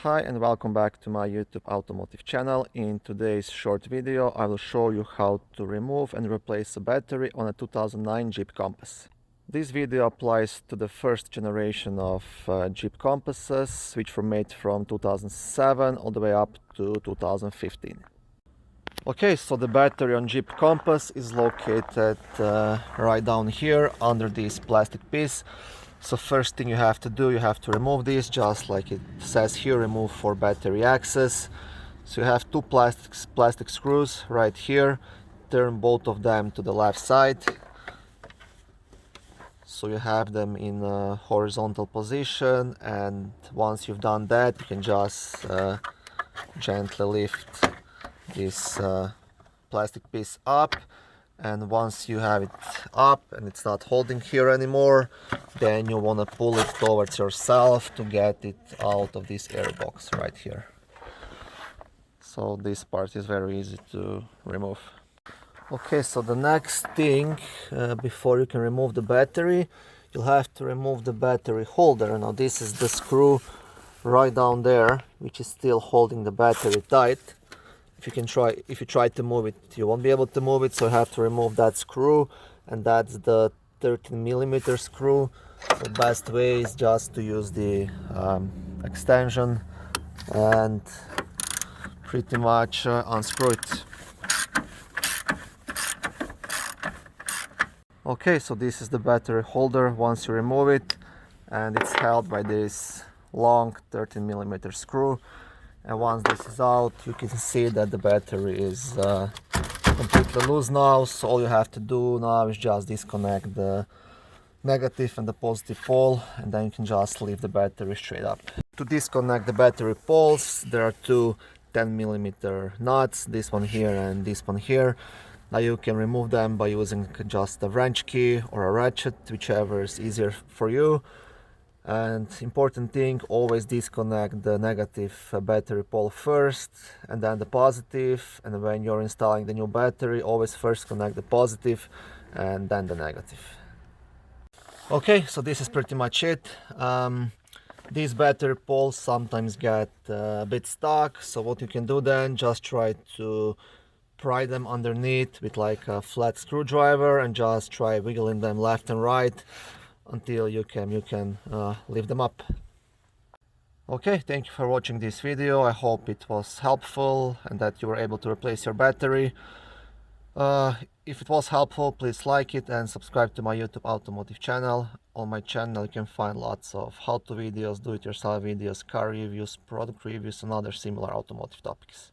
Hi and welcome back to my YouTube automotive channel. In today's short video I will show you how to remove and replace a battery on a 2009 Jeep Compass. This video applies to the first generation of Jeep Compasses, which were made from 2007 all the way up to 2015. Okay, so the battery on Jeep Compass is located right down here under this plastic piece. So first thing you have to do, you have to remove this, just like it says here, remove for battery access. So you have two plastic screws right here. Turn both of them to the left side. So you have them in a horizontal position, and once you've done that, you can just gently lift this plastic piece up. And once you have it up and it's not holding here anymore, then you want to pull it towards yourself to get it out of this air box right here. So this part is very easy to remove. Okay, so the next thing, before you can remove the battery, you'll have to remove the battery holder. Now this is the screw right down there, which is still holding the battery tight. If you try to move it, you won't be able to move it, so you have to remove that screw, and that's the 13mm screw. The best way is just to use the extension and pretty much unscrew it. Okay, so this is the battery holder once you remove it, and it's held by this long 13mm screw. And once this is out, you can see that the battery is completely loose now. So all you have to do now is just disconnect the negative and the positive pole, and then you can just leave the battery straight up. To disconnect the battery poles, there are two 10mm nuts, this one here and this one here. Now you can remove them by using just a wrench key or a ratchet, whichever is easier for you. And important thing, always disconnect the negative battery pole first and then the positive, and when you're installing the new battery, always first connect the positive and then the negative. Okay, so this is pretty much it. These battery poles sometimes get a bit stuck, so what you can do then, just try to pry them underneath with like a flat screwdriver and just try wiggling them left and right until you can lift them up. Okay, thank you for watching this video. I hope it was helpful and that you were able to replace your battery. If it was helpful, please like it and subscribe to my YouTube automotive channel. On my channel you can find lots of how-to videos, do-it-yourself videos, car reviews, product reviews and other similar automotive topics.